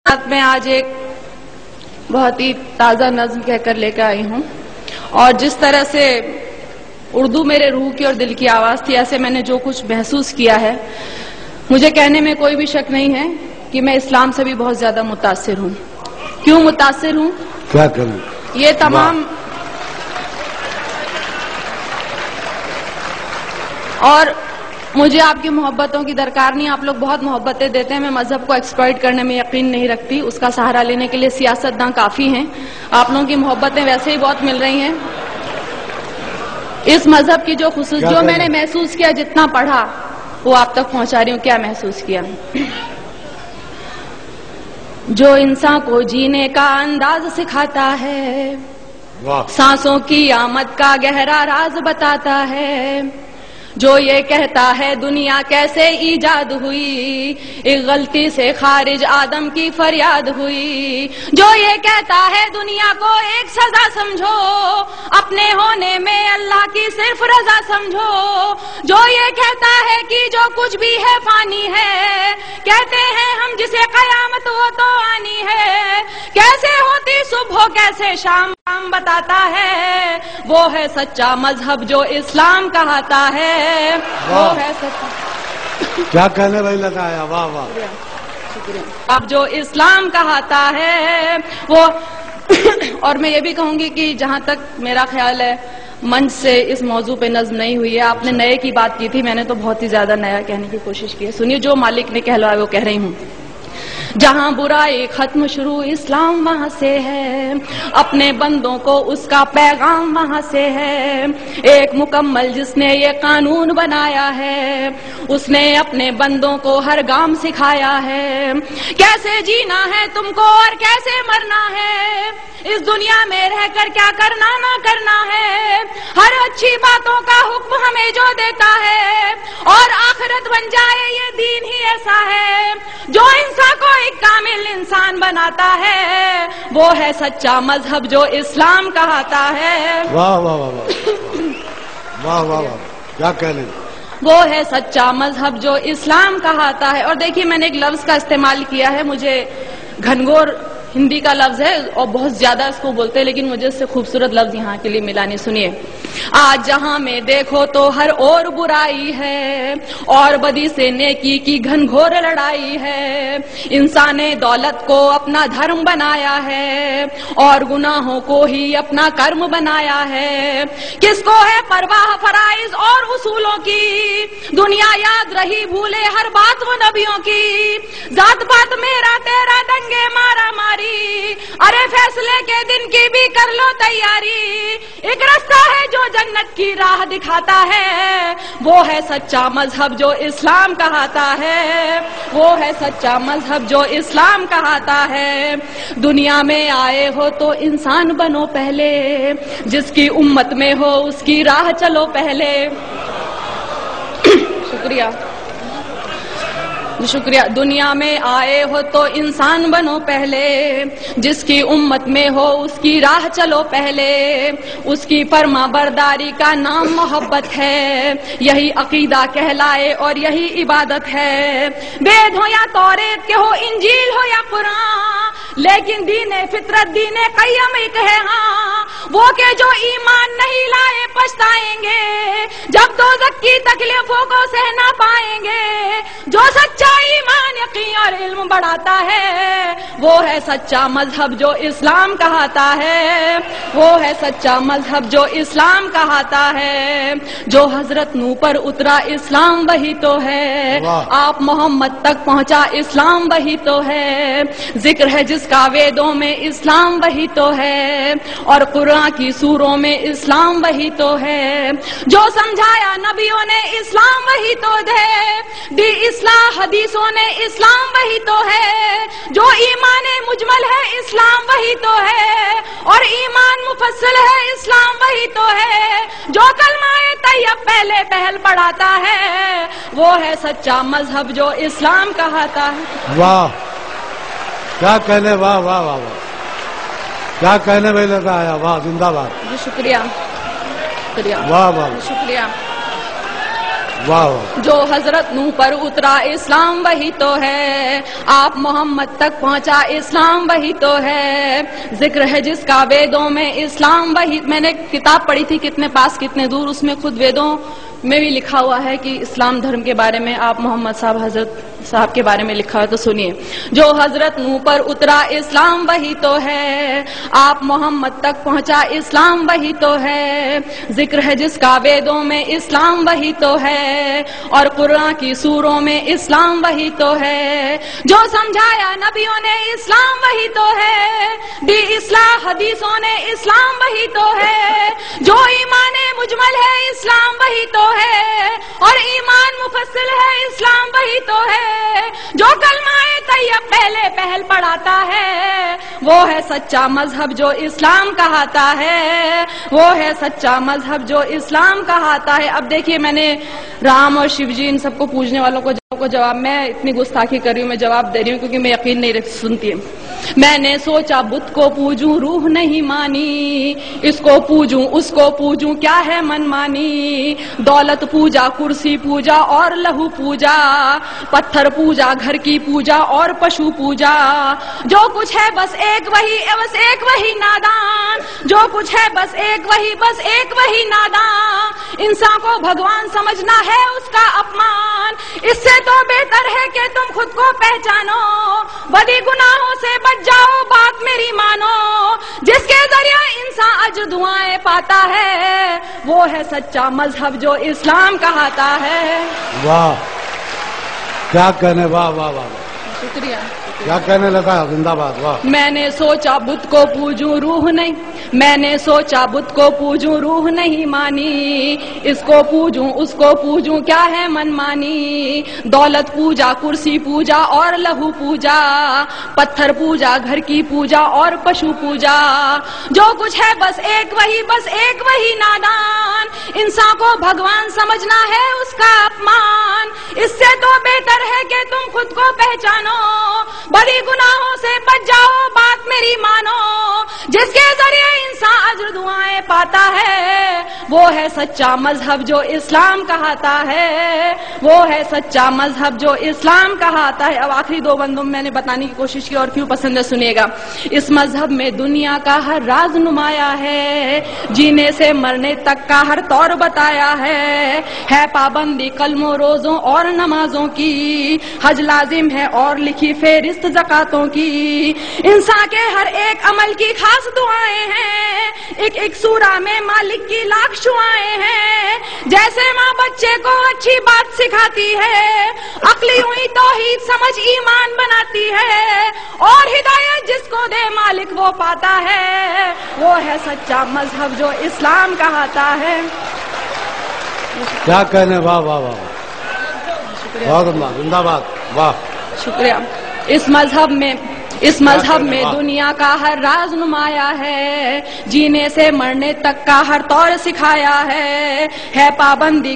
ساتھ میں آج ایک بہت ہی تازہ نظم کہہ کر لے کر آئی ہوں، اور جس طرح سے اردو میرے روح کی اور دل کی آواز تھی، ایسے میں نے جو کچھ محسوس کیا ہے، مجھے کہنے میں کوئی بھی شک نہیں ہے کہ میں اسلام سے بھی بہت زیادہ متاثر ہوں۔ کیوں متاثر ہوں؟ کیا کروں؟ یہ تمام اور مجھے آپ کی محبتوں کی درکار نہیں، آپ لوگ بہت محبتیں دیتے ہیں، میں مذہب کو ایکسپلائٹ کرنے میں یقین نہیں رکھتی، اس کا سہارا لینے کے لیے سیاستداں کافی ہیں، آپ لوگوں کی محبتیں ویسے ہی بہت مل رہی ہیں۔ اس مذہب کی جو خصوص جو میں نے محسوس کیا، جتنا پڑھا وہ آپ تک پہنچا رہی ہوں۔ کیا محسوس کیا؟ جو انسان کو جینے کا انداز سکھاتا ہے، سانسوں کی آمد کا گہرا راز بتاتا ہے، جو یہ کہتا ہے دنیا کیسے ایجاد ہوئی، ایک غلطی سے خارج آدم کی فریاد ہوئی، جو یہ کہتا ہے دنیا کو ایک سزا سمجھو، اپنے ہونے میں اللہ کی صرف رضا سمجھو، جو یہ کہتا ہے کہ جو کچھ بھی ہے فانی ہے، کہتے ہیں ہم جسے قیامت وہ تو آنی ہے، کیسے ہوتی صبح کیسے شام بتاتا ہے، وہ ہے سچا مذہب جو اسلام کہاتا ہے، وہ ہے سچا۔ کیا کہنے بھائی لگایا، واہ واہ، شکریہ۔ اب جو اسلام کہاتا ہے وہ اور میں یہ بھی کہوں گی کہ جہاں تک میرا خیال ہے منچ سے اس موضوع پہ نظم نہیں ہوئی ہے، آپ نے نئے کی بات کی تھی، میں نے تو بہت ہی زیادہ نیا کہنے کی کوشش کی ہے۔ سنیے، جو مالک نے کہلوایا وہ کہہ رہی ہوں۔ جہاں برائی ختم شروع اسلام وہاں سے ہے، اپنے بندوں کو اس کا پیغام وہاں سے ہے، ایک مکمل جس نے یہ قانون بنایا ہے، اس نے اپنے بندوں کو ہر گام سکھایا ہے، کیسے جینا ہے تم کو اور کیسے مرنا ہے، اس دنیا میں رہ کر کیا کرنا نہ کرنا ہے، ہر اچھی باتوں کا حکم ہمیں جو دیتا ہے، اور آخرت بن جائے یہ دین ہی ایسا ہے جو انسان کو ایک کامل انسان بناتا ہے، وہ ہے سچا مذہب جو اسلام کہاتا ہے۔ واہ واہ واہ واہ واہ واہ، کیا کہنے، وہ ہے سچا مذہب جو اسلام کہاتا ہے۔ اور دیکھیے، میں نے ایک لفظ کا استعمال کیا ہے، مجھے گھنگور ہندی کا لفظ ہے اور بہت زیادہ اس کو بولتے ہیں، لیکن مجھے اس سے خوبصورت لفظ یہاں کے لیے ملا نہیں۔ سنیے، آج جہاں میں دیکھو تو ہر اور برائی ہے، اور بدی سے نیکی کی گھنگھور لڑائی ہے، انسان نے دولت کو اپنا دھرم بنایا ہے، اور گناہوں کو ہی اپنا کرم بنایا ہے، کس کو ہے پرواہ فرائض اور اصولوں کی، دنیا یاد رہی بھولے ہر بات وہ نبیوں کی، ذات پات میرا تیرا دنگے مارا ماری، ارے فیصلے کے دن کی بھی کر لو تیاری، ایک راستہ ہے جو جنت کی راہ دکھاتا ہے، وہ ہے سچا مذہب جو اسلام کہاتا ہے، وہ ہے سچا مذہب جو اسلام کہاتا ہے۔ دنیا میں آئے ہو تو انسان بنو پہلے، جس کی امت میں ہو اس کی راہ چلو پہلے۔ شکریہ شکریہ۔ دنیا میں آئے ہو تو انسان بنو پہلے، جس کی امت میں ہو اس کی راہ چلو پہلے، اس کی فرما برداری کا نام محبت ہے، یہی عقیدہ کہلائے اور یہی عبادت ہے، وید ہو یا توریت کے ہو، انجیل ہو یا قرآن، لیکن دین فطرت دین قیم ایک ہے، ہاں وہ کہ جو ایمان نہیں لائے پچھتائیں گے، جب دوزخ کی تکلیفوں کو سہ نہ پائیں گے، جو سچا ایمان یقین اور علم بڑھاتا ہے، وہ ہے سچا مذہب جو اسلام کہاتا ہے، وہ ہے سچا مذہب جو اسلام کہاتا ہے، جو حضرت نوح پر اترا اسلام وہی تو ہے، آپ محمد تک پہنچا اسلام وہی تو ہے، ذکر ہے جس کا ویدوں میں اسلام وہی تو ہے، اور قرآن کی سوروں میں اسلام وہی تو ہے، جو سمجھایا نبیوں نے اسلام وہی تو دی اصلاح حدیثوں نے اسلام وہی تو ہے، جو ایمان مجمل ہے اسلام وہی تو ہے، اور ایمان مفصل ہے اسلام وہی تو ہے، جو کلمہ طیب پہلے پہل پڑھاتا ہے، وہ ہے سچا مذہب جو اسلام کہاتا ہے۔ واہ، کیا کہنے، واہ واہ واہ واہ، کیا کہنے میں لگا آیا، واہ، زندہ باد۔ جی شکریہ، شکریہ، واہ واہ، شکریہ۔ واہ واہ. جو حضرت نوح پر اترا اسلام وہی تو ہے، آپ محمد تک پہنچا اسلام وہی تو ہے، ذکر ہے جس کا ویدوں میں اسلام وہی. میں نے کتاب پڑھی تھی کتنے پاس کتنے دور، اس میں خود ویدوں میں بھی لکھا ہوا ہے کہ اسلام دھرم کے بارے میں آپ محمد صاحب حضرت صاحب کے بارے میں لکھا ہے. تو سنیے. جو حضرت نوح پر اترا اسلام وہی تو ہے، آپ محمد تک پہنچا اسلام وہی تو ہے، ذکر ہے جس کا ویدوں میں اسلام وہی تو ہے، اور قرآن کی سوروں میں اسلام وہی تو ہے، جو سمجھایا نبیوں نے اسلام وہی تو ہے، بھی اصلاح حدیثوں نے اسلام وہی تو ہے، جو ایمان مجمل ہے اسلام وہی تو ہے، اور ایمان مفصل ہے اسلام وہی تو ہے، جو کلمہ طیب پہلے پہل پڑھاتا ہے، وہ ہے سچا مذہب جو اسلام کہاتا ہے، وہ ہے سچا مذہب جو اسلام کہاتا ہے. اب دیکھیے میں نے رام اور شیو جی ان سب کو پوجنے والوں کو جواب، میں اتنی گستاخی کر رہی ہوں، میں جواب دے رہی ہوں کیونکہ میں یقین نہیں سنتی. میں نے سوچا بت کو پوجوں روح نہیں مانی، اس کو پوجوں اس کو پوجوں کیا ہے من مانی، دولت پوجا کرسی پوجا اور لہو پوجا، پتھر پوجا گھر کی پوجا اور پشو پوجا، جو کچھ ہے بس ایک وہی نادان، جو کچھ ہے بس ایک وہی نادان، انسان کو بھگوان سمجھنا ہے اس کا اپمان، اس سے تو بہتر ہے کہ تم خود کو پہچانو، بدی گناہوں سے بچ جاؤ بات میری مانو، جس کے ذریعہ انسان اجر دعائیں پاتا ہے، وہ ہے سچا مذہب جو اسلام کہاتا ہے. واہ کیا کہنے، واہ واہ واہ. شکریہ. کیا کہنے لگا، زندہ باد. واہ. میں نے سوچا بت کو پوجوں روح نہیں، میں نے سوچا بت کو پوجوں روح نہیں مانی، اس کو پوجوں اس کو پوجوں کیا ہے من مانی، دولت پوجا کرسی پوجا اور لہو پوجا، پتھر پوجا گھر کی پوجا اور پشو پوجا، جو کچھ ہے بس ایک وہی نادان، انسان کو بھگوان سمجھنا ہے اس کا اپمان، اس سے تو بہتر ہے کہ تم خود کو پہچانو، بڑی گناہوں سے بچ جاؤ بات میری مانو، جس کے ذریعے انسان اجر دعائیں پاتا ہے، وہ ہے سچا مذہب جو اسلام کہاتا ہے، وہ ہے سچا مذہب جو اسلام کہاتا ہے. اب آخری دو بندوں میں نے بتانے کی کوشش کی اور کیوں پسند ہے سنیے گا. اس مذہب میں دنیا کا ہر راز نمایا ہے، جینے سے مرنے تک کا ہر طور بتایا ہے پابندی کلموں روزوں اور نمازوں کی، حج لازم ہے اور لکھی فہرست زکاتوں کی، انسان کے ہر ایک عمل کی خاص دعائیں ہیں، ایک ایک سورہ میں مالک کی لاکھ شعائیں ہیں، جیسے ماں بچے کو اچھی بات سکھاتی ہے، عقلی ہوئی توحید سمجھ ایمان بناتی ہے، اور ہدایت جس کو دے مالک وہ پاتا ہے، وہ ہے سچا مذہب جو اسلام کہاتا ہے. کیا کہنے، واہ واہ واہ. بہت عمدہ، زندہ باد. واہ شکریہ. اس مذہب میں دنیا کا ہر راز نمایا ہے، جینے سے مرنے تک کا ہر طور سکھایا ہے پابندی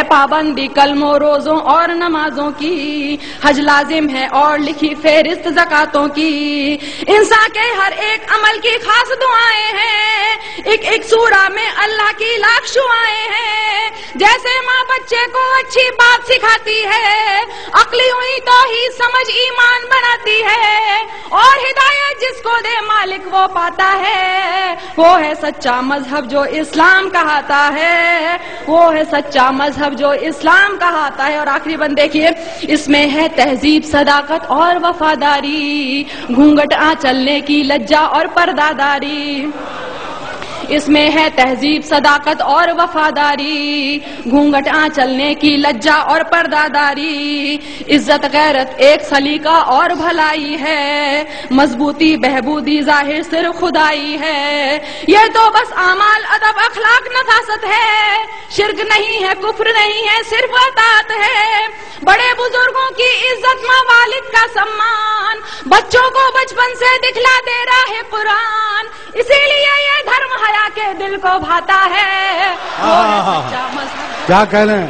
پابندی کلموں روزوں اور نمازوں کی، حج لازم ہے اور لکھی فہرست زکاتوں کی، انسان کے ہر ایک عمل کی خاص دعائیں ہیں، ایک ایک سورہ میں اللہ کی لاکھ شعائیں ہیں، جیسے ماں بچے کو اچھی بات سکھاتی ہے، عقلی ہوئی توحید سمجھ ایمان بناتی ہے، اور ہدایت جس کو دے مالک وہ پاتا ہے، وہ ہے سچا مذہب جو اسلام کہاتا ہے، وہ ہے سچا مذہب جو اسلام کہاتا ہے. اور آخری بند دیکھیے. اس میں ہے تہذیب صداقت اور وفاداری، گھونگھٹ چلنے کی لجا اور پرداداری، اس میں ہے تہذیب صداقت اور وفاداری، گھونگھٹ چلنے کی لجا اور پرداداری، عزت غیرت ایک سلیقہ اور بھلائی ہے، مضبوطی بہبودی ظاہر صرف خدائی ہے، یہ تو بس اعمال ادب اخلاق نفاست ہے، شرک نہیں ہے کفر نہیں ہے صرف اطاعت ہے، بڑے بزرگوں کی عزت ماں والد کا سمان، بچوں کو بچپن سے دکھلا دے رہا ہے قرآن، اسی لیے یہ دھرم حیا کے دل کو بھاتا ہے. کیا کہنے.